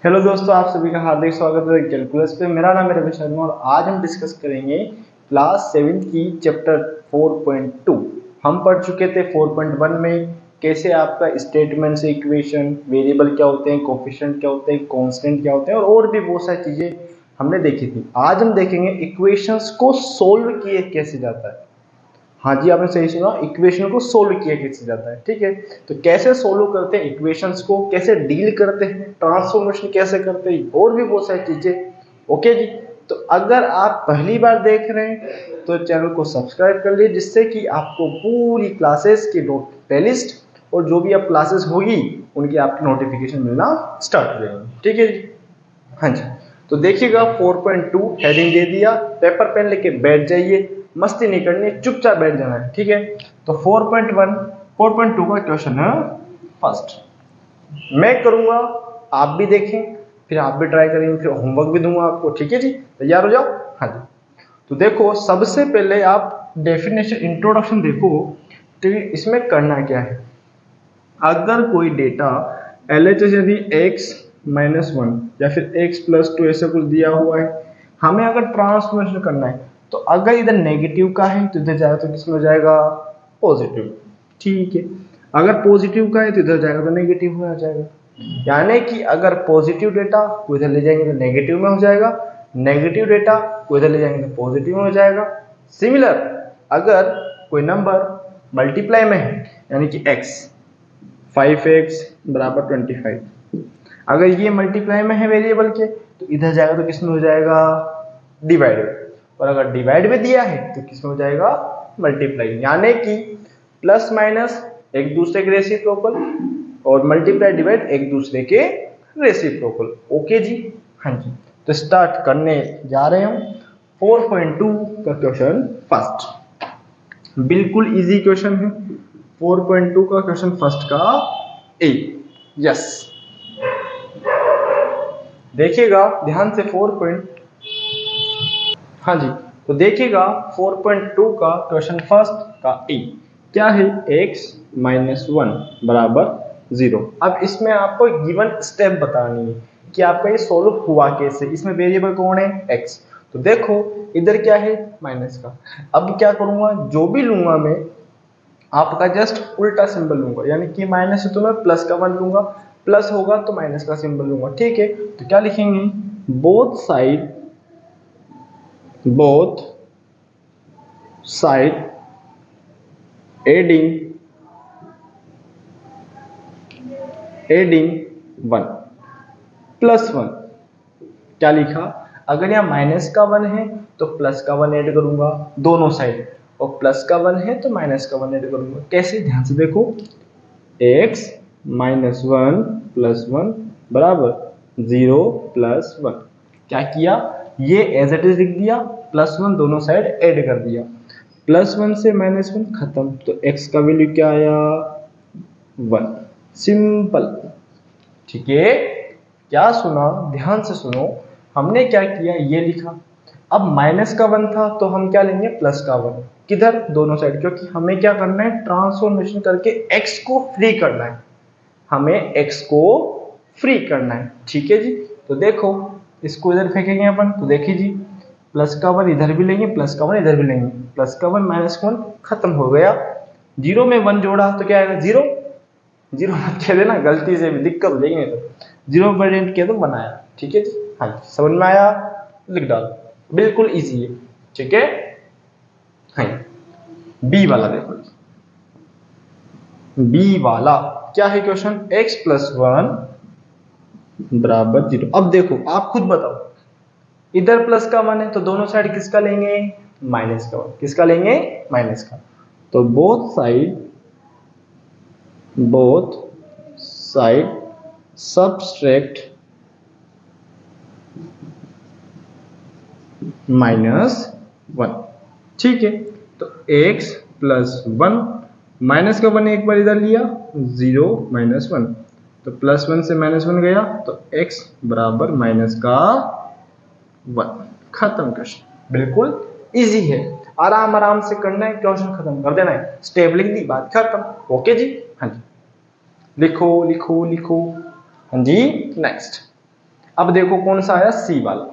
Hello दोस्तों, आप सभी का हार्दिक स्वागत है कैलकुलस पे। मेरा नाम है रवि शर्मा और आज हम डिस्कस करेंगे क्लास 7 की चैप्टर 4.2। हम पढ़ चुके थे 4.1 में कैसे आपका स्टेटमेंट से इक्वेशन, वेरिएबल क्या होते हैं, कोफिशिएंट क्या होते हैं, कांस्टेंट क्या होते हैं और भी बहुत सारी चीजें हमने देखी थी। आज हम देखेंगे इक्वेशंस को सोल्व किए कैसे जाता है। हाँ जी, आपने सही सुना, इक्वेशन को सोल्व किया कैसे जाता है। ठीक है, तो कैसे सोल्व करते हैं इक्वेशंस को, कैसे डील करते हैं, ट्रांसफॉर्मेशन कैसे करते हैं और भी बहुत सारी चीजें। ओके जी, तो अगर आप पहली बार देख रहे हैं तो चैनल को सब्सक्राइब कर लीजिए, जिससे कि आपको पूरी क्लासेस की प्लेलिस्ट और जो भी अब क्लासेस होगी उनकी आपकी नोटिफिकेशन मिलना स्टार्ट हो जाएगी। ठीक है जी, हाँ जी। तो देखिएगा 4.2 हेडिंग दे दिया, पेपर पेन लेके बैठ जाइए, मस्ती नहीं करनी, चुपचाप बैठ जाना है। ठीक है, तो 4.1 4.2 का क्वेश्चन है फर्स्ट। मैं करूंगा, आप भी देखें, फिर आप भी ट्राई करेंगे, फिर होमवर्क भी दूंगा आपको। ठीक है जी, तैयार हो जाओ। हाँ जी, तो देखो सबसे पहले आप डेफिनेशन इंट्रोडक्शन देखो, तो इसमें करना क्या है। अगर कोई डेटा LHS यदि x -1 या फिर x+2 ऐसा कुछ दिया हुआ है, हमें अगर ट्रांसफॉर्मेशन करना है तो अगर इधर नेगेटिव का है तो इधर जाएगा तो किसमें हो जाएगा, पॉजिटिव। ठीक है, अगर पॉजिटिव का है तो इधर जाएगा तो नेगेटिव में हो जाएगा। यानी कि अगर पॉजिटिव डेटा को इधर ले जाएंगे तो नेगेटिव में हो जाएगा, नेगेटिव डेटा को इधर ले जाएंगे तो पॉजिटिव में हो जाएगा। सिमिलर, अगर कोई नंबर मल्टीप्लाई में है यानी कि x 5x बराबर 25, अगर ये मल्टीप्लाई में है वेरिएबल के तो इधर जाएगा तो किसमें हो जाएगा, डिवाइड में। और अगर डिवाइड में दिया है तो किसमें हो जाएगा, मल्टीप्लाई। यानी कि प्लस माइनस एक दूसरे के रेसिप्रोकल और मल्टीप्लाई डिवाइड एक दूसरे के रेसिप्रोकल। ओके जी, हाँ जी। तो स्टार्ट करने जा रहे हम 4.2 का क्वेश्चन फर्स्ट। बिल्कुल इजी क्वेश्चन है 4.2 का क्वेश्चन फर्स्ट का ए। यस, देखिएगा ध्यान से हाँ जी, तो देखिएगा 4.2 का क्वेश्चन फर्स्ट का ए क्या है, x -1 बराबर 0। अब इसमें आपको गिवन स्टेप बतानी है कि आपका ये सोल्व हुआ कैसे। इसमें वेरिएबल कौन है, x। तो देखो इधर क्या है, माइनस का। अब क्या करूंगा, जो भी लूंगा मैं आपका जस्ट उल्टा सिंबल लूंगा, यानी कि माइनस है तो मैं प्लस का 1 लूंगा, प्लस होगा तो माइनस का सिंबल लूंगा। ठीक है, तो क्या लिखेंगे, बोथ साइड एडिंग 1 +1। क्या लिखा, अगर यहाँ माइनस का 1 है तो प्लस का 1 ऐड करूंगा दोनों साइड, और प्लस का 1 है तो माइनस का 1 ऐड करूंगा। कैसे, ध्यान से देखो, x -1 +1 बराबर 0 +1। क्या किया, ये एज इट इज लिख दिया, +1 दोनों साइड ऐड कर दिया, +1 से -1 खत्म, तो x का वैल्यू क्या आया, 1। सिंपल। ठीक है, क्या सुना, ध्यान से सुनो। हमने क्या किया, ये लिखा। अब माइनस का 1 था तो हम क्या लेंगे, प्लस का 1, किधर, दोनों साइड, क्योंकि हमें क्या करना है, ट्रांसफॉर्मेशन करके x को फ्री करना है, हमें x को फ्री करना है। ठीक है जी, तो देखो इसको इधर फेंकेंगे अपन, तो देखिए जी, प्लस का 1 इधर भी लेंगे, प्लस का 1 इधर भी लेंगे, प्लस का 1 -1 खत्म हो गया। 0 में 1 जोड़ा तो क्या आएगा, 0। 0 मत कह देना, गलती से भी दिक्कत हो जाएगी। तो 0 वेरिएंट किया तो बनाया। ठीक है जी, हाँ जी, समझ में आया, लिख डालो, बिल्कुल इजी है। ठीक है, हाँ, बी वाला देखो, बी वाला क्या है क्वेश्चन, x +1 बराबर 0। अब देखो आप खुद बताओ, इधर प्लस का 1 है तो दोनों साइड किसका लेंगे, माइनस का 1। किसका लेंगे, माइनस का। तो बोथ साइड सबट्रैक्ट -1। ठीक है, तो x +1 माइनस का 1 एक बार इधर लिया, 0 -1, तो +1 से -1 गया तो x बराबर माइनस का 1। खत्म क्वेश्चन, बिल्कुल इजी है, आराम आराम से करना है, क्वेश्चन खत्म कर देना है, स्टेप लिख दी, बात खत्म। ओके जी, हाँ जी, लिखो लिखो लिखो। हाँ जी, नेक्स्ट अब देखो कौन सा आया, सी वाला,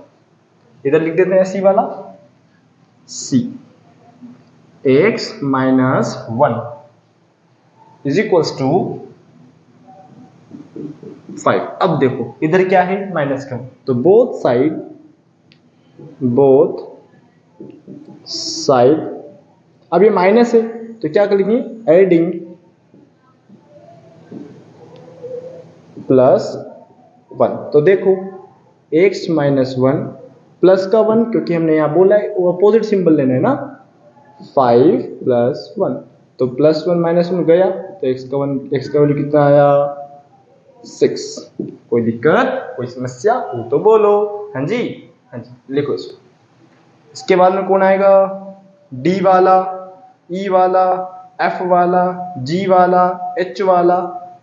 इधर लिख देते हैं सी वाला, C x minus 1 is equals to 5। अब देखो इधर क्या है, माइनस का, तो बोथ साइड, अब ये माइनस है तो क्या करेंगे, एडिंग प्लस 1। तो देखो x माइनस 1 प्लस का 1, क्योंकि हमने यहां बोला है वो अपोजिट सिंबल लेना है ना, 5 प्लस 1, तो प्लस 1 माइनस 1 गया, तो x का वैल्यू कितना आया, 6। कोई दिक्कत, कोई समस्या हो तो बोलो। हाँ जी, हाँ जी, लिखो इसको। इसके बाद में कौन आएगा, D वाला, E वाला, F वाला, G वाला, H वाला।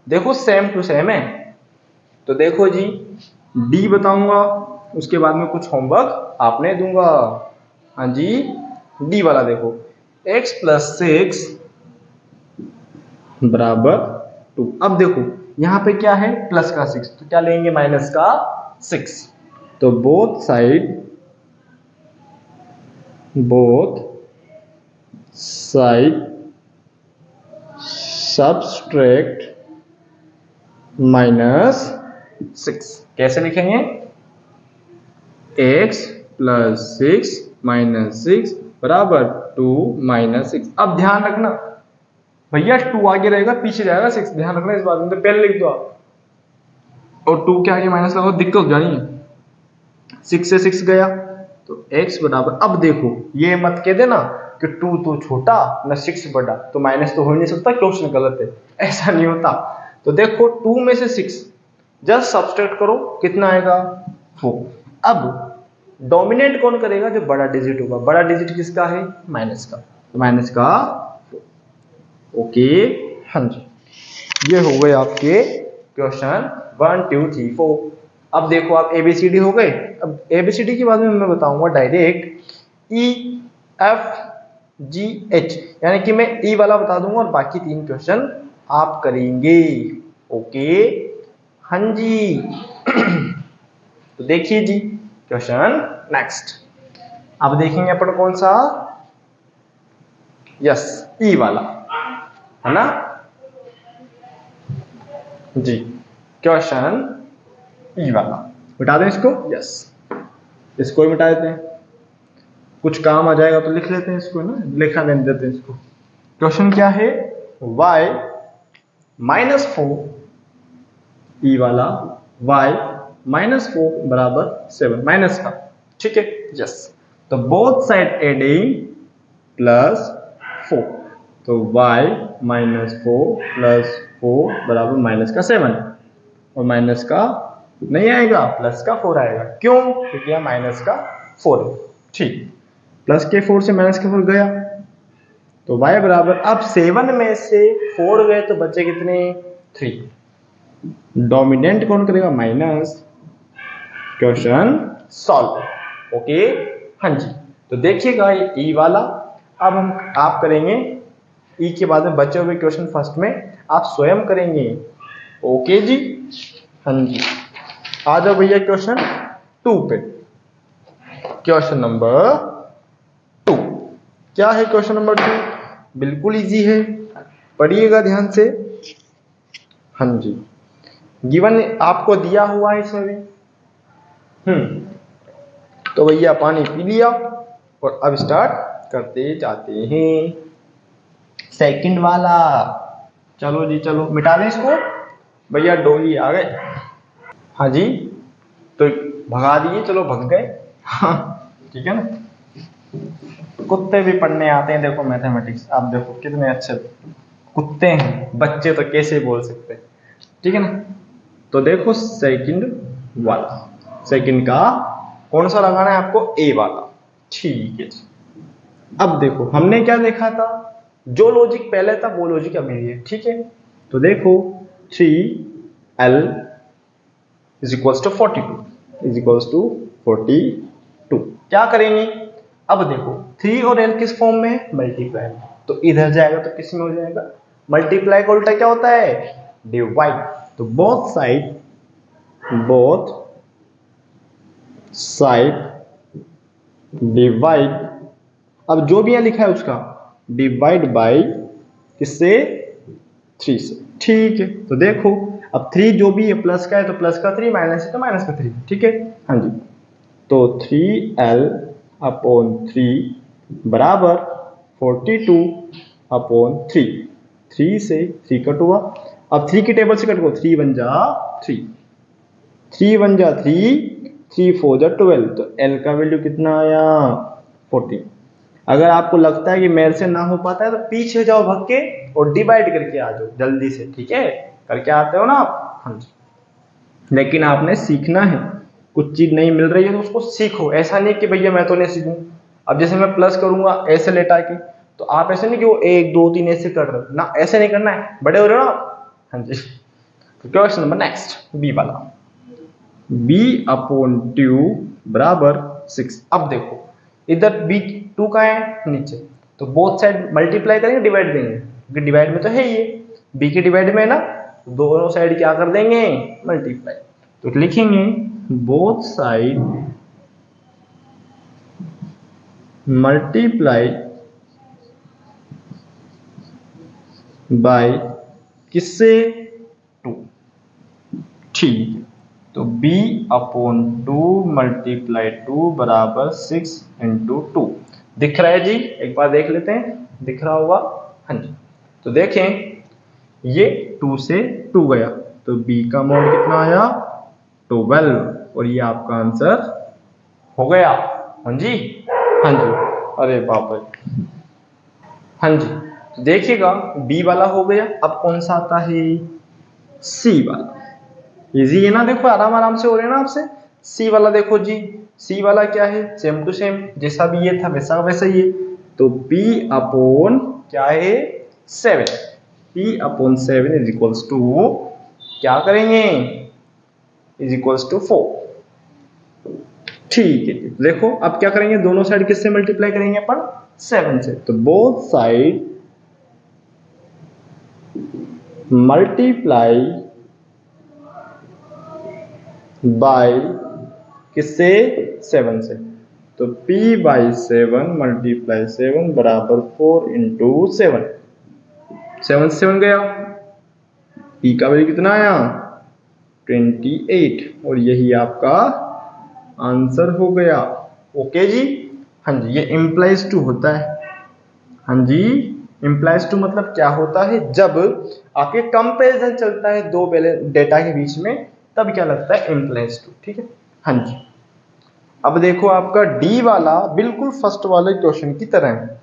देखो सेम टू सेम है, तो देखो जी D बताऊंगा, उसके बाद में कुछ होमवर्क आपने दूंगा। हाँ जी, D वाला देखो, x प्लस 6 बराबर 2। अब देखो यहां पे क्या है, प्लस का 6, तो क्या लेंगे, माइनस का 6। तो बोथ साइड सबट्रैक्ट माइनस 6। कैसे लिखेंगे, x प्लस 6 माइनस 6 बराबर 2 माइनस 6। अब ध्यान रखना भैया 2 आगे रहेगा पीछे जाएगा 6, ध्यान रखना इस बात में, तो पहले लिख दो आप, और 2 के आगे माइनस लगाओ, दिक्कत हो जानी है। 6 से 6 गया तो x बराबर, अब देखो ये मत कह देना कि 2 तो छोटा ना 6 बड़ा, तो माइनस तो हो ही नहीं सकता, क्वेश्चन गलत है, ऐसा नहीं होता। तो देखो 2 में से 6 जस्ट सब्सट्रैक्ट करो, कितना आएगा, 4। अब डोमिनेट कौन करेगा, जो बड़ा डिजिट होगा, बड़ा डिजिट किसका है, माइनस का, तो माइनस का 4। ओके, हाँ जी, ये हो गए आपके क्वेश्चन 1 2 3 4। अब देखो आप ABCD हो गए। अब ABCD के बाद में मैं बताऊंगा डायरेक्ट EFGH, यानी कि मैं E वाला बता दूंगा और बाकी 3 क्वेश्चन आप करेंगे। ओके, हाँ जी। तो देखिए जी क्वेश्चन नेक्स्ट, अब देखेंगे अपन कौन सा, यस E वाला है ना जी, क्वेश्चन E वाला मिटा दें इसको, यस इसको ही मिटा देते हैं, कुछ काम आ जाएगा तो लिख लेते हैं इसको ना, लिखा नहीं देते हैं इसको। क्वेश्चन क्या है, y माइनस 4, E वाला y माइनस 4 बराबर 7, माइनस का, ठीक है, यस। तो बोथ साइड एडिंग प्लस 4, तो y माइनस 4 प्लस 4 बराबर माइनस का 7, और माइनस का नहीं आएगा, प्लस का 4 आएगा, क्यों, क्योंकि यह माइनस का 4 है, ठीक। प्लस के 4 से माइनस के 4 गया, तो y बराबर, अब 7 में से 4 गए तो बचे कितने, 3। डोमिनेंट कौन करेगा, माइनस। Question solve. ओके, हाँ जी। तो देखिएगा ये E वाला, अब आप करेंगे E के बाद में बचे हुए क्वेश्चन फर्स्ट में आप स्वयं करेंगे। ओके जी, हाँ जी। आ जाओ भैया क्वेश्चन 2 पे। क्वेश्चन नंबर 2 क्या है, क्वेश्चन नंबर 2 बिल्कुल इजी है, पढ़िएगा ध्यान से। हाँ जी, गिवन आपको दिया हुआ है इसमें भी, तो भैया पानी पी लिया और अब स्टार्ट करते जाते हैं सेकंड वाला। चलो जी चलो, मिटा दें इसको भैया, डोली आ गए। हाँ जी, तो भगा दिए, चलो भग गए। हाँ ठीक है ना, कुत्ते भी पढ़ने आते हैं, देखो मैथमेटिक्स, आप देखो कितने अच्छे कुत्ते हैं, बच्चे तो कैसे बोल सकते हैं, ठीक है ना। तो देखो सेकंड वाला, सेकंड का कौन सा लगाना है आपको, ए वाला, ठीक है। अब देखो हमने क्या देखा था, जो लॉजिक पहले था वो लॉजिक अभी है, ठीक है। तो देखो 3L is equals to 42 is equals to 42, क्या करेंगे, अब देखो 3 और L किस फॉर्म में, मल्टीप्लाई, तो इधर जाएगा तो किस में हो जाएगा, मल्टीप्लाई का उल्टा क्या होता है, डिवाइड। तो बोथ साइड डिवाइड, अब जो भी यहाँ लिखा है उसका डिवाइड बाई किससे 3 से। ठीक है, तो देखो अब 3 जो भी है प्लस का है तो प्लस का 3, माइनस है तो माइनस का 3। ठीक है, हाँ जी, तो 3l/3 बराबर 42/3। 3 से 3 कट हुआ, अब 3 की टेबल से कट गो, 3 1 जा 3, 3 1 जा 3, 3 4 जा 12, तो l का वैल्यू कितना आया 14। अगर आपको लगता है कि मेरे से ना हो पाता है तो पीछे जाओ भग के और डिवाइड करके आ जाओ जल्दी से। ठीक है, करके आते हो ना आप, हाँ जी, लेकिन आपने सीखना है। कुछ चीज नहीं मिल रही है तो उसको सीखो, ऐसा नहीं कि भैया मैं तो नहीं सीखूं। अब जैसे मैं प्लस करूंगा ऐसे लेटा के, तो आप ऐसे नहीं कि वो 1 2 3 ऐसे कर रहे हो ना, ऐसे नहीं करना है, बड़े हो रहे हो ना आप। हाँ जी, तो क्वेश्चन नंबर नेक्स्ट बी वाला, b/2 बराबर 6। अब देखो इधर b2 का है नीचे, तो बोथ साइड मल्टीप्लाई करेंगे डिवाइड देंगे, क्योंकि डिवाइड में तो है ये, b के डिवाइड में है ना, दोनों साइड क्या कर देंगे मल्टीप्लाई। तो लिखेंगे बोथ साइड मल्टीप्लाई बाय किससे 2। ठीक है, तो b/2 मल्टीप्लाई 2 बराबर 6 इंटू 2। दिख रहा है जी, एक बार देख लेते हैं, दिख रहा होगा, हाँ जी। तो देखें ये 2 से 2 गया, तो b का मोड कितना आया 12, और ये आपका आंसर हो गया। हाँ जी, हाँ जी, अरे बाप रे, हाँ जी, तो देखिएगा b वाला हो गया। अब कौन सा आता है c वाला, इजी है ना, देखो आराम आराम से हो रहे हैं ना आपसे। सी वाला देखो जी, सी वाला क्या है, सेम टू सेम, जैसा भी ये था वैसा वैसा ही है। तो p अपॉन क्या है 7, p/7 इज इक्वल्स टू क्या करेंगे, इज इक्वल्स टू 4। ठीक है, देखो अब क्या करेंगे, दोनों साइड किससे मल्टीप्लाई करेंगे अपन 7 से, तो बोथ साइड मल्टीप्लाई बाय किससे 7 से, तो p/7 मल्टीप्लाई 7 बराबर 4 इंटू 7, 7 से 7 गया, p का वैल्यू कितना आया 28, और यही आपका आंसर हो गया। ओके जी, हाँ जी, ये इम्प्लाइज टू होता है। हाँ जी, इम्प्लाइज टू मतलब क्या होता है, जब आपके कंपैरिजन चलता है दो डेटा के बीच में, तब क्या लगता है इम्प्लाइज टू। ठीक है, हाँ जी। अब देखो आपका डी वाला बिल्कुल फर्स्ट वाले क्वेश्चन की तरह है,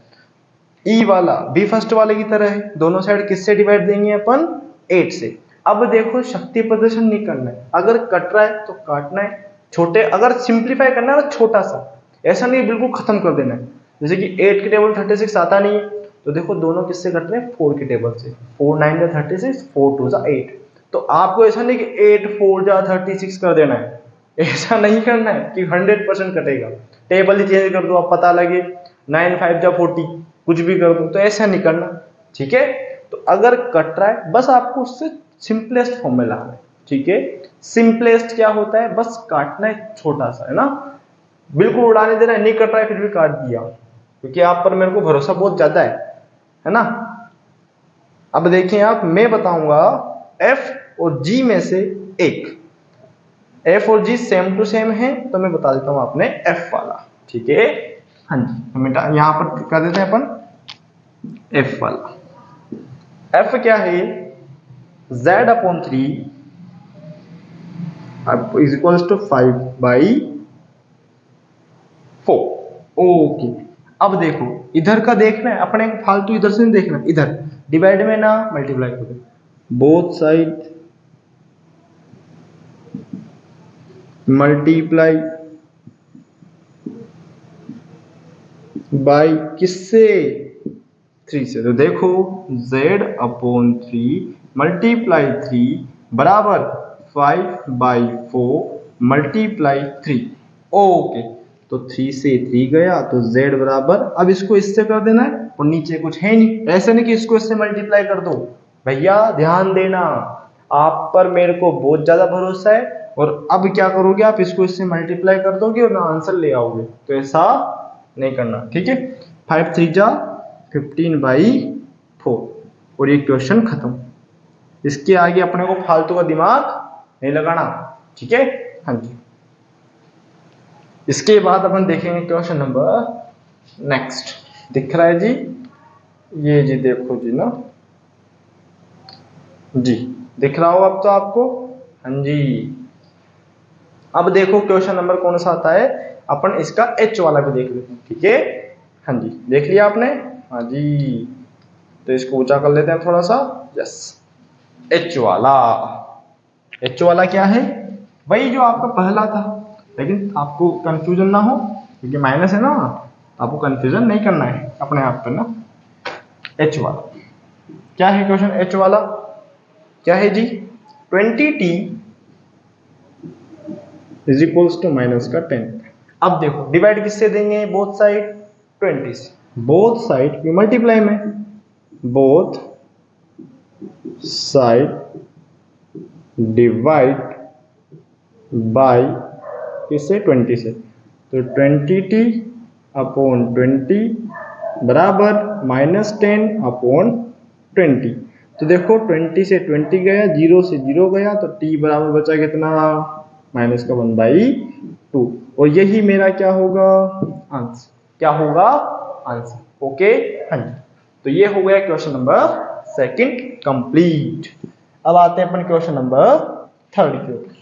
ई वाला भी फर्स्ट वाले की तरह है, दोनों साइड किससे डिवाइड देंगे अपन 8 से। अब देखो शक्ति प्रदर्शन नहीं करना है, अगर कट रहा है तो काटना है, छोटे अगर सिंप्लीफाई करना है तो छोटा सा, ऐसा नहीं बिल्कुल खत्म कर देना है। जैसे कि 8 की टेबल 36 आता नहीं है, तो देखो दोनों किससे कट रहे हैं 4 की टेबल से, 4 9 जा 36, 4 2 जा 8। तो आपको ऐसा नहीं कि 8 4 जा 36 कर देना है, ऐसा नहीं करना है कि 100% कटेगा, टेबल ही चेंज कर दो, आप पता लगे 9 5 जा 40, कुछ भी कर दो, तो ऐसा नहीं करना। ठीक है, तो अगर कट रहा है बस आपको उससे सिंपलेस्ट फॉर्म में लाना है। ठीक है, सिंपलेस्ट क्या होता है, बस काटना है छोटा सा, है ना, बिल्कुल उड़ाने देना है, नहीं कट रहा है फिर भी काट दिया, क्योंकि आप पर मेरे को भरोसा बहुत ज्यादा है ना। अब देखें आप, मैं बताऊंगा एफ और जी में से एक, एफ और जी सेम टू सेम है, तो मैं बता देता हूं आपने एफ वाला। ठीक है, हाँ जी, यहां पर कर देते हैं अपन एफ वाला। एफ क्या है, z/3 is equals to 5/4। Okay, अब देखो इधर का देखना है अपने को, फालतू इधर से नहीं देखना, इधर डिवाइड में ना मल्टीप्लाई करो, बोथ साइड मल्टीप्लाई बाय किससे 3 से, तो देखो z/3 मल्टीप्लाई 3 बराबर 5/4 मल्टीप्लाई 3। ओके, तो 3 से 3 गया, तो z बराबर, अब इसको इससे कर देना है और नीचे कुछ है नहीं, ऐसे नहीं कि इसको इससे मल्टीप्लाई कर दो, भैया ध्यान देना, आप पर मेरे को बहुत ज्यादा भरोसा है, और अब क्या करोगे आप, इसको इससे मल्टीप्लाई कर दोगे और आंसर ले आओगे, तो ऐसा नहीं करना, ठीक है। 5 3 जा 15/4 और ये क्वेश्चन खत्म। इसके आगे अपने को फालतू का दिमाग नहीं लगाना, ठीक है। हाँ जी, इसके बाद अपन देखेंगे क्वेश्चन नंबर नेक्स्ट। दिख रहा है जी, ये जी देखो जी ना जी, दिख रहा हो अब तो आपको। हाँ जी, अब देखो क्वेश्चन नंबर कौन सा आता है, अपन इसका एच वाला भी देख लेते हैं, ठीक है। हाँ जी, देख लिया आपने। हाँ जी, तो इसको ऊंचा कर लेते हैं थोड़ा सा। यस, एच वाला। एच वाला क्या है, वही जो आपका पहला था, लेकिन आपको कंफ्यूजन ना हो क्योंकि माइनस है ना, आपको कंफ्यूजन नहीं करना है अपने आप पे ना। एच वाला क्या है क्वेश्चन, एच वाला क्या है जी, 20t is equals to minus का 10। अब देखो डिवाइड किससे देंगे, बोथ साइड 20 से, बोथ साइड की मल्टीप्लाई में, बोथ साइड डिवाइड बाय किससे, 20 से, तो 20t अपॉन 20 बराबर -10/20। तो देखो 20 से 20 गया, 0 से 0 गया, तो t बराबर बचा कितना, -1/2। और यही मेरा क्या होगा, आंसर, क्या होगा आंसर, ओके। हाँ जी, तो ये हो गया क्वेश्चन नंबर सेकंड कंप्लीट। अब आते हैं अपन क्वेश्चन नंबर थर्ड के ऊपर,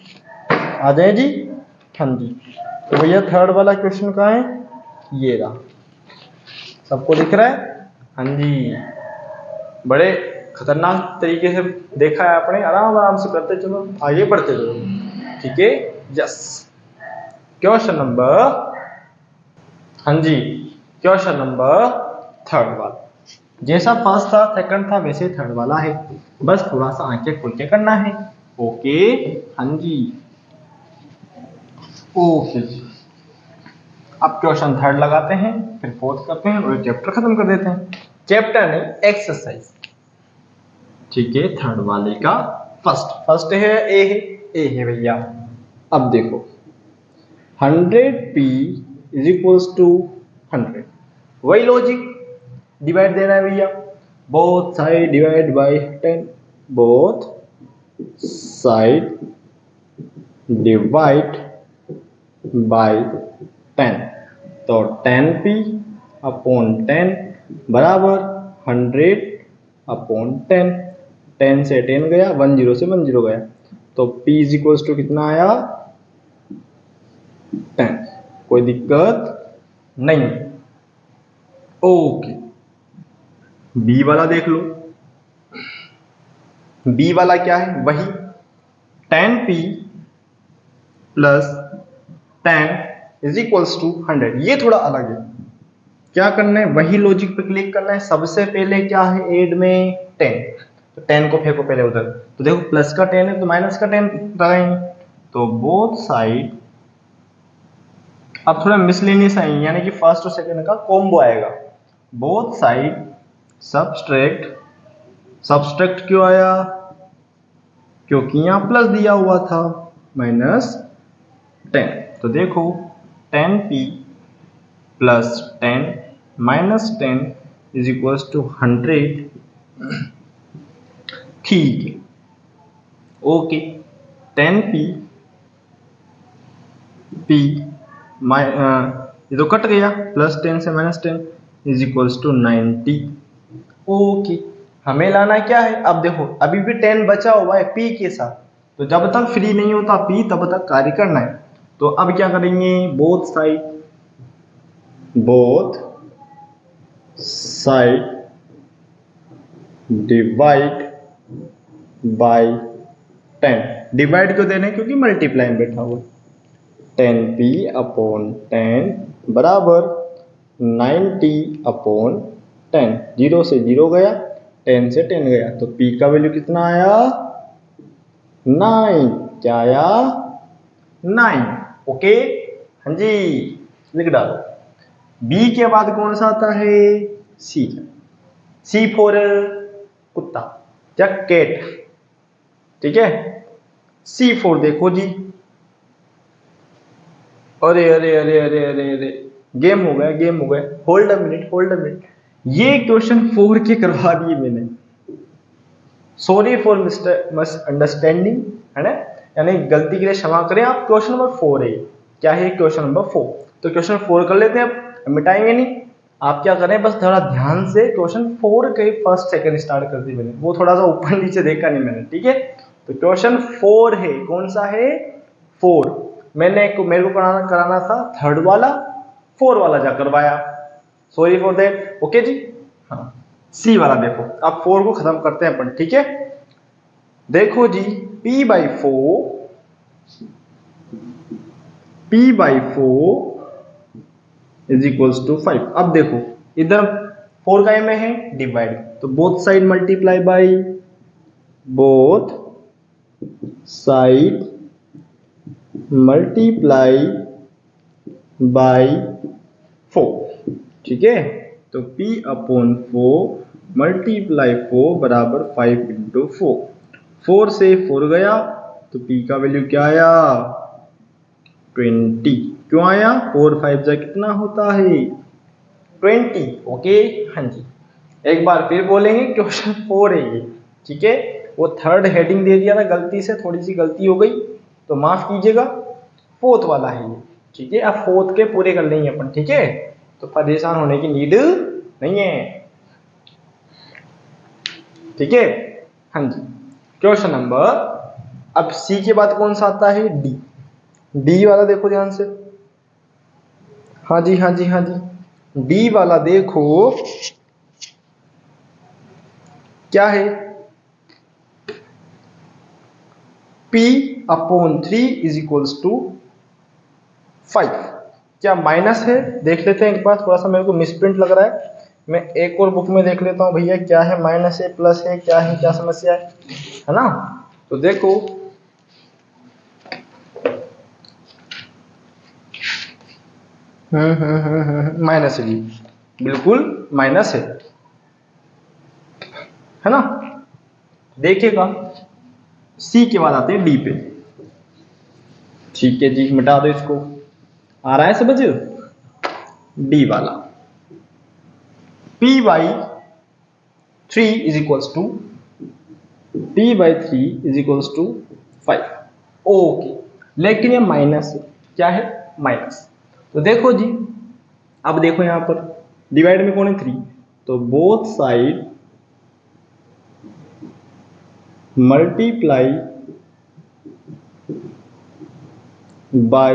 आ जाए जी। हाँ जी, तो भैया थर्ड वाला क्वेश्चन कहाँ है, ये रहा, सबको दिख रहा है। हाँ जी, बड़े खतरनाक तरीके से देखा है आपने, आराम आराम से करते चलो, आगे बढ़ते चलो, ठीक है। यस, क्वेश्चन नंबर, हाँ जी, क्वेश्चन नंबर थर्ड वाला जैसा फर्स्ट था सेकंड था वैसे थर्ड वाला है, बस थोड़ा सा आंखें खोल के करना है, ओके। हाँ जी, ओके जी, अब क्वेश्चन थर्ड लगाते हैं, फिर फोर्थ करते हैं और चैप्टर खत्म कर देते हैं। चैप्टर नहीं, एक्सरसाइज, ठीक है। थर्ड वाले का फर्स्ट है ए है भैया। अब देखो 100p इज इक्वल्स टू 100, वही लॉजिक, डिवाइड देना है भैया, both side divide bye 10, both side divide bye 10, तो 10p अपॉन 10 बराबर 100/10, 10 से 10 गया, 10 से 10 गया, तो p इज इक्वल्स टू कितना आया, 10। कोई दिक्कत नहीं, ओके। बी वाला देख लो, बी वाला क्या है, वही 10p plus 10 is equals to 100, ये थोड़ा अलग है। क्या करना है, वही लॉजिक पे क्लिक करना है, सबसे पहले क्या है ऐड में 10, तो 10 को फेंको पहले उधर, तो देखो प्लस का 10 है तो माइनस का 10 लगाएंगे, तो बोथ साइड, अब थोड़ा मिसलेनियस है यानी कि फर्स्ट और सेकंड का कॉम्बो आएगा, बोथ साइड सबट्रैक्ट, सबट्रैक्ट क्यों आया, क्योंकि यहां प्लस दिया हुआ था, -10, तो देखो 10p plus 10 -10 is equals to 100, ठीक है, ओके। 10p ये तो कट गया, प्लस 10 से -10 इज इक्वल्स टू 90, ओके। हमें लाना क्या है, अब देखो अभी भी 10 बचा हुआ है p के साथ, तो जब तक फ्री नहीं होता p तब तक कार्य करना है, तो अब क्या करेंगे, both side divide bye 10, divide क्यों देने, क्योंकि मल्टीप्लाई में बैठा हुआ, 10p अपॉन 10 बराबर 90/10, 0 से 0 गया, 10 से 10 गया, तो p का वैल्यू कितना आया, 9, क्या आया, 9, ओके। हाँ जी, लिख डालो। b के बाद कौन सा आता है, c फॉर कुत्ता या कैट, ठीक है। c4 देखो जी, अरे अरे अरे अरे अरे अरे, गेम हो गया, गेम हो गया। Hold a minute, hold a minute. ये क्वेश्चन 4 के करवा दिए मैंने। सॉरी फॉर मिस अंडरस्टैंडिंग, है ना, यानी गलती के लिए क्षमा करें। आप क्वेश्चन नंबर 4 है, क्या है क्वेश्चन नंबर 4। तो क्वेश्चन 4 कर लेते हैं, अब मिटाएंगे नहीं। आप क्या करें, बस थोड़ा ध्यान से क्वेश्चन 4 के फर्स्ट सेकंड स्टार्ट कर दी मैंने, वो थोड़ा सा ऊपर नीचे देखा नहीं मैंने, ठीक है। तो क्वेश्चन 4 है, कौन सा है, 4। मेरे को कराना था थर्ड वाला, 4 वाला जा करवाया, सॉरी फॉर दैट। ओके जी, हाँ। सी वाला देखो, अब 4 को खत्म करते हैं अपन, ठीक है। देखो जी, p/4 इज इक्वल्स टू 5। अब देखो इधर 4 का में है डिवाइड, तो both side multiply by, both side multiply by 4, ठीक है। तो p/4 मल्टीप्लाई 4 बराबर 5 इंटू 4। 4 से 4 गया तो p का वैल्यू क्या आया, 20। क्यों आया, 4 5 जा कितना होता है, 20। ओके, हाँ जी। एक बार फिर बोलेंगे, क्वेश्चन 4 है ये, ठीक है। वो थर्ड हेडिंग दे दिया था गलती से, थोड़ी सी गलती हो गई तो माफ कीजिएगा। 4th वाला है ये, ठीक है। अब 4th के पूरे कर लेंगे अपन, ठीक है। तो परेशान होने की नीड नहीं है, ठीक है। हाँ जी, क्वेश्चन नंबर, अब सी के बाद कौन सा आता है, डी। डी वाला देखो ध्यान से, हाँ जी हाँ जी हाँ जी। डी वाला देखो क्या है, p/3 इज इक्वल्स टू 5। क्या माइनस है, देख लेते हैं एक बार, थोड़ा सा मेरे को मिसप्रिंट लग रहा है। मैं एक और बुक में देख लेता हूँ भैया, क्या है, माइनस है प्लस है, क्या है, क्या समस्या है ना। तो देखो माइनस है जी, बिल्कुल माइनस है ना। देखिएगा सी के बाद आते हैं डी पे, ठीक है जी, मिटा दो इसको। आ रहा है समझ, डी वाला p/3 is equals to p/3 = 5। Okay, लेकिन ये माइनस है, क्या है, माइनस। तो देखो जी, अब देखो यहां पर डिवाइड में कौन है, 3, तो बोथ साइड मल्टीप्लाई बाय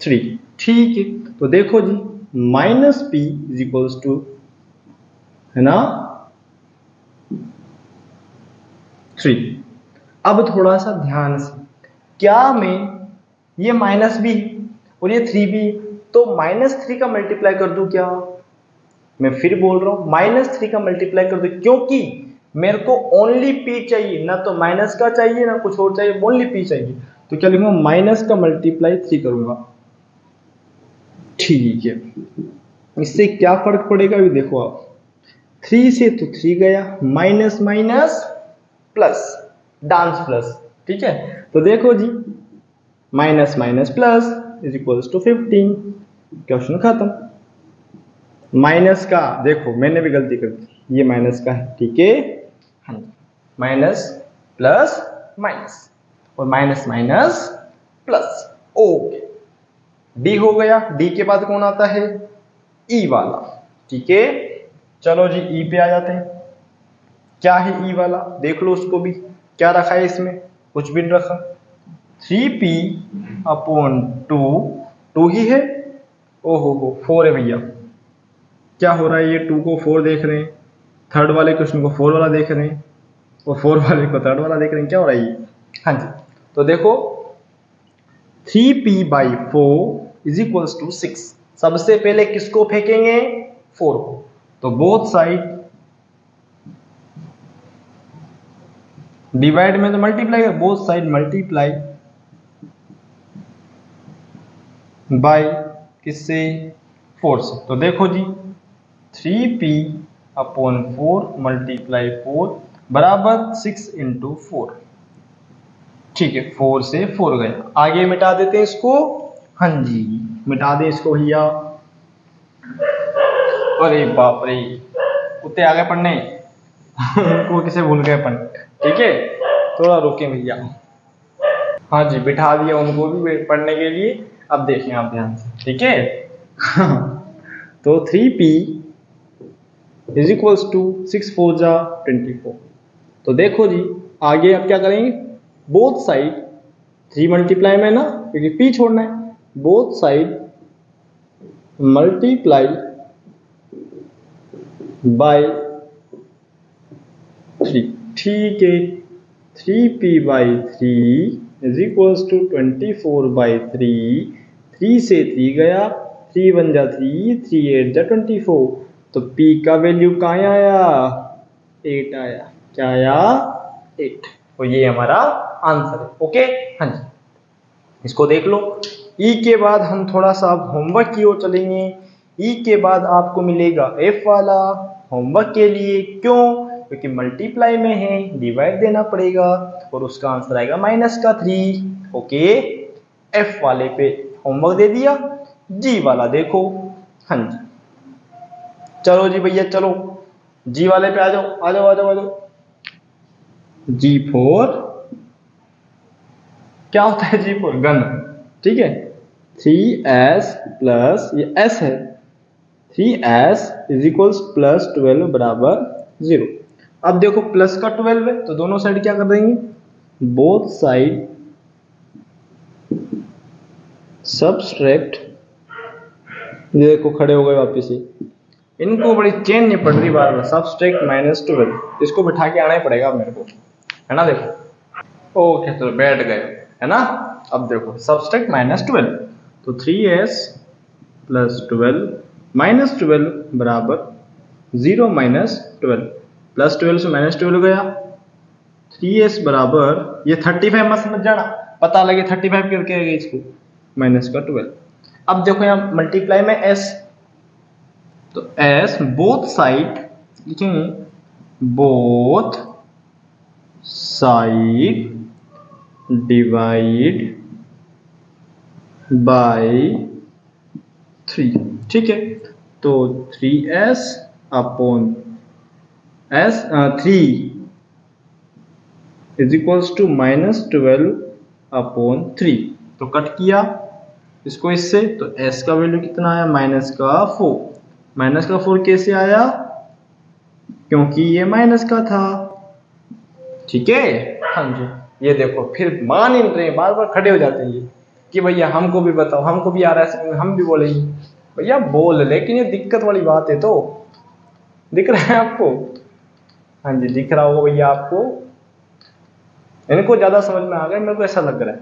3, ठीक है। तो देखो जी, -p इज इक्वल्स टू, है ना, 3। अब थोड़ा सा ध्यान से, क्या मैं ये माइनस भी और ये 3 भी, तो -3 का मल्टीप्लाई कर दूं क्या, मैं फिर बोल रहा हूं -3 का मल्टीप्लाई कर दो, क्योंकि मेरे को ओनली p चाहिए, ना तो माइनस का चाहिए ना कुछ और चाहिए, ओनली p चाहिए। तो क्या लिखूंगा, माइनस का मल्टीप्लाई 3 करूंगा, ठीक है। इससे क्या फर्क पड़ेगा अभी देखो आप, 3 से तो 3 गया, minus minus plus, dance plus, ठीक है। तो देखो जी, minus minus plus is equals to 15, question खत्म। माइनस का देखो मैंने भी गलती कर दी, ये माइनस का है, ठीक है, हाँ, माइनस प्लस माइनस और minus minus plus, okay. D हो गया, डी के बाद कौन आता है, ई वाला, ठीक है। चलो जी, ई पे आ जाते हैं। क्या है ई वाला, देख लो उसको भी, क्या रखा है इसमें, कुछ भी नहीं रखा। 3p/2, 2 ही है, ओहो हो 4 है भैया। क्या हो रहा है, ये 2 को 4 देख रहे हैं, थर्ड वाले क्वेश्चन को 4 वाला देख रहे हैं, और 4 वाले को थर्ड वाला देख रहे हैं, क्या हो रहा है ये, हाँ जी। तो देखो 3p/4 इज इक्वल्स टू 6। सबसे पहले किसको फेंकेंगे, 4 को, तो बोथ साइड डिवाइड में तो मल्टीप्लाई है, बोथ साइड मल्टीप्लाई बाय किससे, 4 से। तो देखो जी, 3p/4 मल्टीप्लाई 4 बराबर 6 इंटू 4, ठीक है। 4 से 4 गया, आगे मिटा देते हैं इसको, हाँ जी, मिटा दें इसको भैया। अरे बाप रे, कुत्ते आ गए पढ़ने। उनको किसे भूल गए अपन। ठीक है, थोड़ा रोकें भैया। हाँ जी, बिठा दिया उनको भी पढ़ने के लिए। अब देखें आप ध्यान से, ठीक है। तो 3p इज इक्वल्स टू 6 4 जा 24। तो देखो जी, आगे अब क्या करेंगे, बोथ साइड 3 मल्टीप्लाई में ना, क्योंकि p छोड़ना है, बोथ साइड मल्टीप्लाई बाय 3। ठीक है, 3p/3 इज इक्वल्स टू 24/3। 3 से 3 गया, 3 1 जा 3, 3 8 जा 24। तो p का वैल्यू कहाँ आया, 8 आया। क्या आया, 8। तो ये हमारा आंसर है। ओके, हाँ जी, इसको देख लो। ई के बाद हम थोड़ा सा होमवर्क की ओर चलेंगे। ई के बाद आपको मिलेगा एफ वाला होमवर्क के लिए। क्यों, क्योंकि मल्टीप्लाई में है, डिवाइड देना पड़ेगा और उसका आंसर आएगा -3। ओके, एफ वाले पे होमवर्क दे दिया। जी वाला देखो, हाँ जी, चलो जी भैया, चलो जी वाले पे आ जाओ, आ जाओ, आ जाओ, आ जाओ। जी फोर क्या होता है, जी फोर गन। ठीक है, 3s प्लस, ये s है, 3s इज इक्वल्स प्लस 12 बराबर 0। अब देखो प्लस का 12 है, तो दोनों साइड क्या कर देंगे, बोथ साइड सबट्रैक्ट। ये देखो खड़े हो गए वापिस ही, इनको बड़ी चेन नहीं पड़ रही बार बार। सबट्रैक्ट -12, इसको बिठा के आना ही पड़ेगा मेरे को, है ना। देखो ओके, चलो बैठ गए, है ना। अब देखो सबट्रैक्ट -12, तो 3s प्लस 12 -12 बराबर 0 -12, प्लस 12 से -12 गया। 3s बराबर, ये 35 मत समझ जाना, पता लगे 35 करके आएगा इसको, -12। अब देखो यहाँ मल्टीप्लाई में s, तो s बोथ साइड लिखेंगे, बोथ साइड डिवाइड बाय 3। ठीक है, तो 3s upon s 3 is equals to -12 upon 3। तो कट किया इसको इससे, तो s का वैल्यू कितना आया, -4 कैसे आया, क्योंकि ये माइनस का था। ठीक है, हाँ जी, ये देखो फिर मान ही नहीं रहे, बार बार खड़े हो जाते हैं ये कि भैया हमको भी बताओ, हमको भी आ रहा है, हम भी बोलेंगे भैया बोल, लेकिन ये दिक्कत वाली बात है। तो दिख रहा है आपको, हाँ जी दिख रहा होगा भैया आपको, इनको ज्यादा समझ में आ गया, मेरे को ऐसा लग रहा है।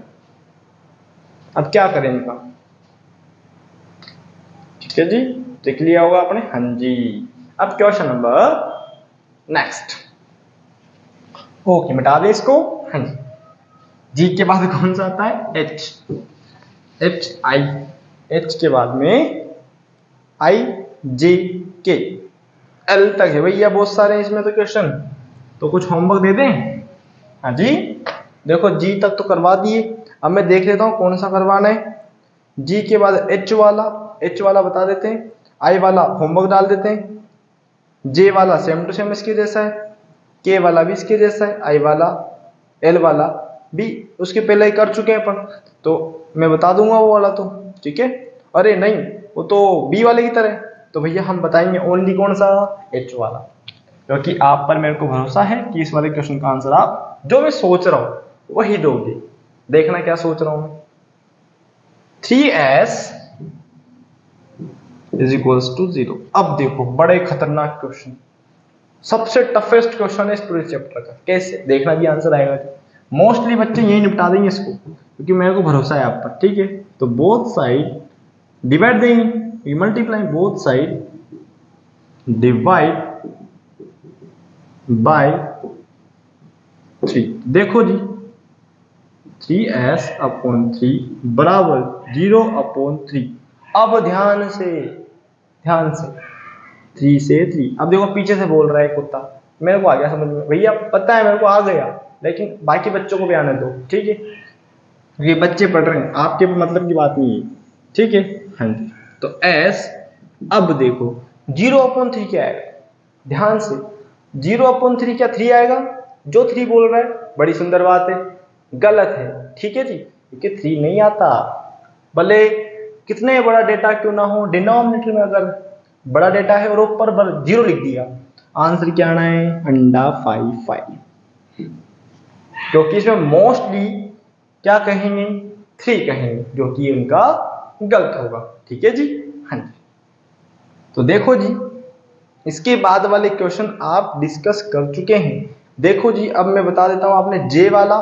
अब क्या करें इनका, ठीक है जी, देख लिया होगा आपने, हाँ जी। अब क्वेश्चन नंबर नेक्स्ट, ओके मिटा दे इसको, हाँ जी। जी के बाद कौन सा आता है, एच के बाद में IJK, L तक है भैया, बहुत सारे इसमें तो क्वेश्चन, तो कुछ होमवर्क दे दें। हाँ जी, देखो जी तक तो करवा दिए, अब मैं देख लेता हूँ कौन सा करवाना है। जी के बाद एच वाला बता देते हैं, आई वाला होमवर्क डाल देते हैं, जे वाला सेम टू सेम इसके जैसा है, के वाला भी इसके जैसा है, आई वाला एल वाला भी उसके पहले ही कर चुके हैं अपन, तो मैं बता दूंगा वो वाला तो, ठीक है। अरे नहीं, वो तो बी वाले की तरह, तो भैया हम बताएंगे ओनली कौन सा, एच वाला, क्योंकि आप पर मेरे को भरोसा है कि इस वाले क्वेश्चन का आंसर आप जो मैं सोच रहा हूं वही दोगे। देखना क्या सोच रहा हूं मैं, 3s इज इक्वल्स टू 0। अब देखो बड़े खतरनाक क्वेश्चन, सबसे टफेस्ट क्वेश्चन है इस पूरे चैप्टर का, कैसे देखना भी आंसर आएगा। मोस्टली बच्चे यही निपटा देंगे इसको, क्योंकि मेरे को भरोसा है आप पर, ठीक है। तो बोथ साइड डिवाइड देंगे, multiply both side divide by 3। देखो जी 3s अपॉन 3 बराबर 0 अपॉन 3। अब ध्यान से 3 से 3, अब देखो पीछे से बोल रहा है कुत्ता, मेरे को आ गया समझ में भैया, पता है मेरे को आ गया, लेकिन बाकी बच्चों को भी आने दो, ठीक है, क्योंकि बच्चे पढ़ रहे हैं, आपके मतलब की बात नहीं है। ठीक है, हाँ जी। तो s, अब देखो 0/3 क्या आएगा, ध्यान से 0/3 क्या 3 आएगा, जो 3 बोल रहा है, बड़ी सुंदर बात है, गलत है, ठीक है जी, क्योंकि 3 नहीं आता, भले कितने बड़ा डेटा क्यों ना हो, डिनोमिनेटर में अगर बड़ा डेटा है और ऊपर 0 लिख दिया, आंसर क्या आना है, अंडा 5 क्योंकि इसमें मोस्टली क्या कहेंगे, 3 कहेंगे, जो कि उनका गलत होगा, ठीक है जी, हाँ जी। तो देखो जी, इसके बाद वाले क्वेश्चन आप डिस्कस कर चुके हैं। देखो जी, अब मैं बता देता हूं, आपने जे वाला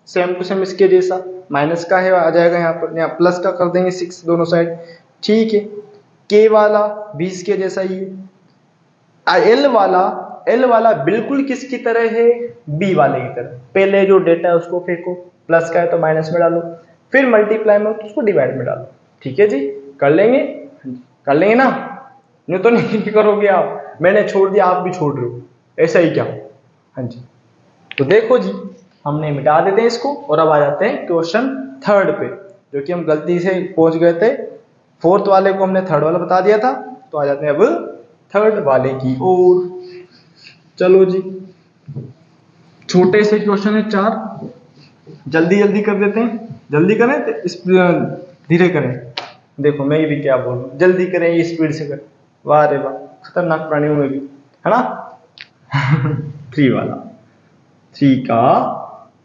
सेम टू सेम इसके जैसा, माइनस का है आ जाएगा यहाँ पर, यहाँ प्लस का कर देंगे 6 दोनों साइड, ठीक है। के वाला 20 के जैसा ही है। एल वाला बिल्कुल किसकी तरह है, बी वाले की तरह, पहले जो डेटा है उसको फेंको, प्लस का है तो माइनस में डालो, फिर मल्टीप्लाई में तो उसको डिवाइड में डालो, ठीक है जी, कर लेंगे, कर लेंगे ना, नहीं तो नहीं करोगे आप, मैंने छोड़ दिया आप भी छोड़ रहे हो, ऐसा ही क्या, हाँ जी। तो देखो जी, हमने मिटा देते हैं इसको और अब आ जाते हैं क्वेश्चन थर्ड पे, जो कि हम गलती से पहुंच गए थे, फोर्थ वाले को हमने थर्ड वाला बता दिया था, तो आ जाते हैं अब थर्ड वाले की ओर। चलो जी, छोटे से क्वेश्चन है 4, जल्दी जल्दी कर देते हैं, जल्दी करें तो धीरे करें, देखो मैं भी क्या बोल रहा हूँ, जल्दी करें ये स्पीड से करें, वाह रे वाह, खतरनाक प्राणियों में भी है ना। 3 वाला, 3 का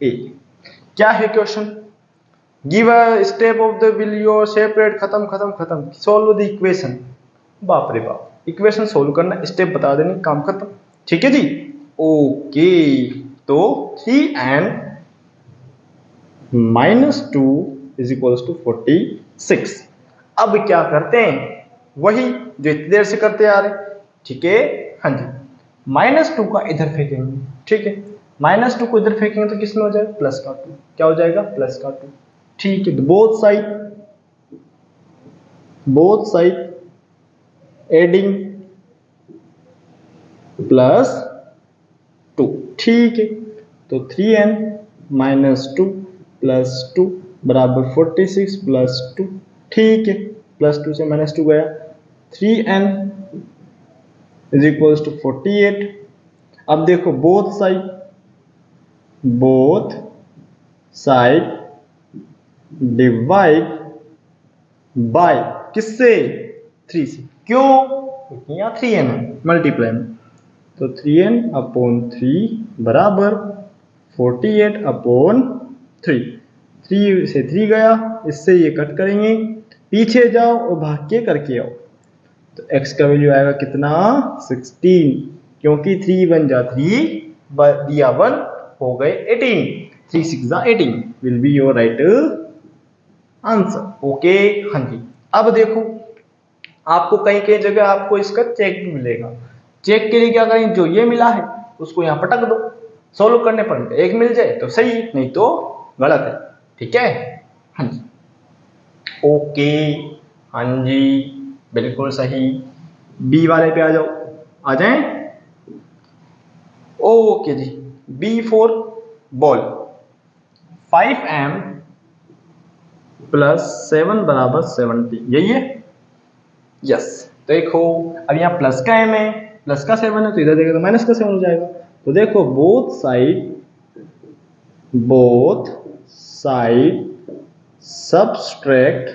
ए, क्या है question, give a step of the will your separate, खत्म खत्म खत्म, सोल्व द इक्वेशन, बाप रे बाप, इक्वेशन सोल्व करना, स्टेप बता देने, काम खत्म, ठीक है जी, ओके। तो 3n -2 = 46। अब क्या करते हैं, वही जो इतनी देर से करते आ रहे, ठीक है, हाँ जी, -2 का इधर फेंकेंगे, ठीक है, -2 को इधर फेंकेंगे तो किसमें हो जाएगा, प्लस का 2, क्या हो जाएगा, प्लस का 2, ठीक है। तो बोथ साइड एडिंग +2, ठीक है। तो 3n -2 + 2 बराबर 46 + 2, ठीक है, +2 से -2 गया, 3n = 48। अब देखो बोथ साइड डिवाइड बाय किससे, 3 से, क्यों, क्योंकि यहाँ 3n है मल्टीप्लाई में, तो 3n/3 बराबर 48/3, 3 से 3 गया, इससे ये कट करेंगे, पीछे जाओ और भाग के करके आओ, तो x का वैल्यू आएगा कितना, 16, क्योंकि 3 1 जा 3 दिया 1 हो गए 18, 3 6 जा 18 will be your right answer, okay, हाँ जी। अब देखो, आपको कहीं कहीं जगह आपको इसका चेक भी मिलेगा, चेक के लिए क्या करें, जो ये मिला है उसको यहाँ पटक दो, सोल्व करने पर एक मिल जाए तो सही, नहीं तो गलत है, ठीक है, हाँ जी, ओके, हाँ जी, बिल्कुल सही। बी वाले पे आ जाओ, आ जाएं, ओके जी, B4 बॉल, 5m + 7 बराबर 70, यही है, यस। देखो अब यहाँ प्लस का m है, प्लस का 7 है, तो इधर देखो तो माइनस का 7 हो जाएगा, तो देखो बोथ साइड सबट्रैक्ट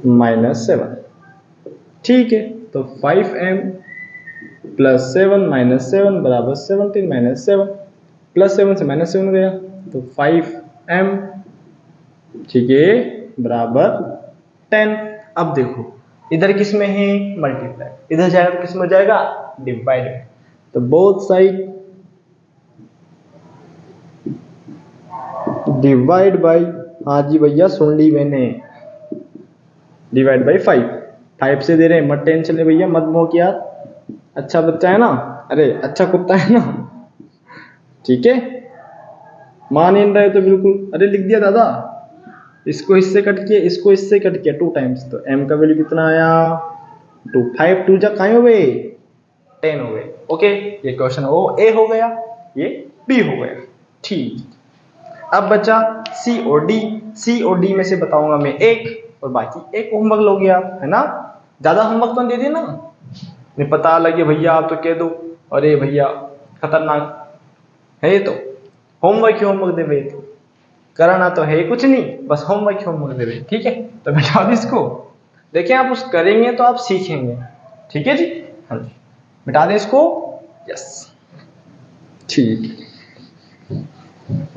-7, ठीक है। तो 5m + 7 - 7 बराबर 17 - 7, +7 से -7 गया, तो 5m, ठीक है, बराबर 10। अब देखो इधर किस में है, मल्टीप्लाई, इधर जाएगा तो किस में जाएगा, डिवाइड, तो बोथ साइड डिवाइड बाय, हाँ जी भैया सुन ली मैंने, डिवाइड बाय 5 से दे रहे हैं, मत टेंशन ले भैया, मत मोक यार, अच्छा बच्चा है ना, अरे अच्छा कुत्ता है ना, ठीक है, मान नहीं रहे तो बिल्कुल, अरे लिख दिया दादा, इसको इससे कट किया, इसको इससे कट किया 2 टाइम्स, तो m का वैल्यू कितना आया, 2, 5 2 जा कहाँ हो गए, 10 हो गए, ओके, ये क्वेश्चन ओ ए हो गया, ये बी हो गया, ठीक। अब बचा सी और डी में से बताऊंगा मैं एक, और बाकी एक होमवर्क लोगे आप, है ना। ज्यादा होमवर्क तो दे दिए ना, नहीं पता लगे भैया आप तो कह दो अरे भैया खतरनाक है ये तो, होमवर्क ही होमवर्क देवे, तो कराना तो है कुछ नहीं, बस होमवर्क ही होमवर्क देवे, ठीक है। तो बैठा दो इसको, देखिए आप उस करेंगे तो आप सीखेंगे, ठीक है जी। हाँ जी, मिटा दें इसको, यस ठीक।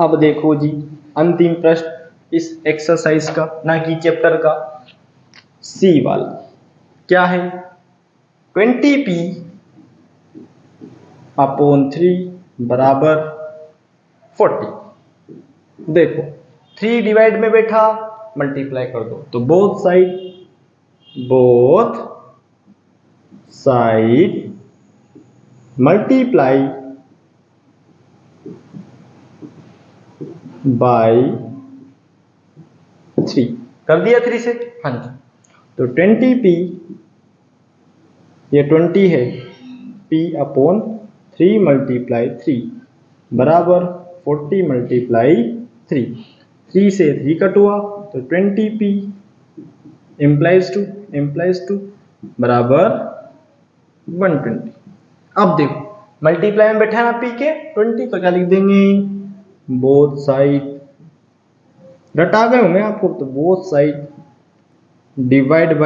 अब देखो जी अंतिम प्रश्न इस एक्सरसाइज का, ना कि चैप्टर का, सी वाला क्या है, 20p अपॉन 3 बराबर 40। देखो 3 डिवाइड में बैठा, मल्टीप्लाई कर दो, तो बोथ साइड मल्टीप्लाई बाय 3 कर दिया 3 से, हाँ जी। तो 20p, ये 20 है, p अपॉन 3 मल्टीप्लाई 3 बराबर 40 मल्टीप्लाई 3, 3 से 3 कट हुआ, तो 20p इम्प्लाइज टू बराबर 120। अब देखो मल्टीप्लाई में बैठा ना p के 20, तो क्या लिख देंगे, बोथ साइड, रटा गए होंगे आपको, तो बोथ साइड डिवाइड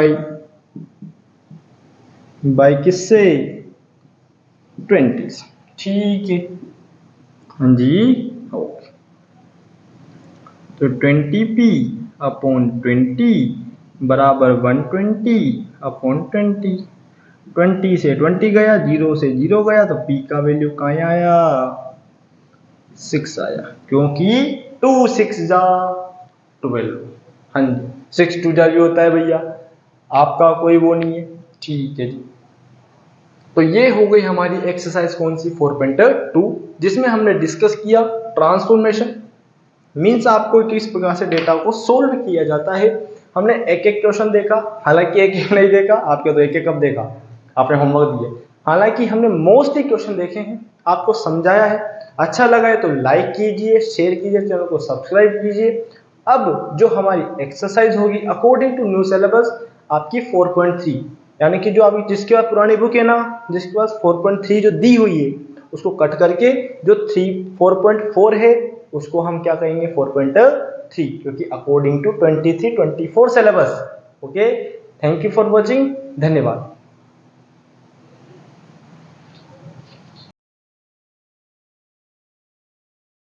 बाय किससे, 20, ठीक है, हाँ जी ओके। तो 20p अपॉन 20 बराबर 120 अपॉन 20, 20 से 20 गया, 0 से 0 गया, तो p का वैल्यू कहाँ आया, 6 आया, क्योंकि 2 6 जा 12, हाँ जी 6 2 जा भी होता है भैया, आपका कोई वो नहीं है, ठीक है जी। तो ये हो गई हमारी एक्सरसाइज कौन सी, 4.2, जिसमें हमने डिस्कस किया ट्रांसफॉर्मेशन, मीन्स आपको किस प्रकार से डेटा को सोल्व किया जाता है। हमने एक एक क्वेश्चन देखा, हालांकि एक एक नहीं देखा, आपके तो एक एक कब देखा, आपने होमवर्क दिए, हालांकि हमने मोस्टली क्वेश्चन देखे हैं, आपको समझाया है। अच्छा लगा है तो लाइक कीजिए, शेयर कीजिए, चैनल को सब्सक्राइब कीजिए। अब जो हमारी एक्सरसाइज होगी अकॉर्डिंग टू न्यू सिलेबस आपकी 4.3, यानी कि जो अभी जिसके पास पुरानी बुक है ना, जिसके पास 4.3 जो दी हुई है, उसको कट करके जो 4.4 है उसको हम क्या कहेंगे, 4.3, क्योंकि according to 23-24 syllabus. Okay, thank you for watching, धन्यवाद।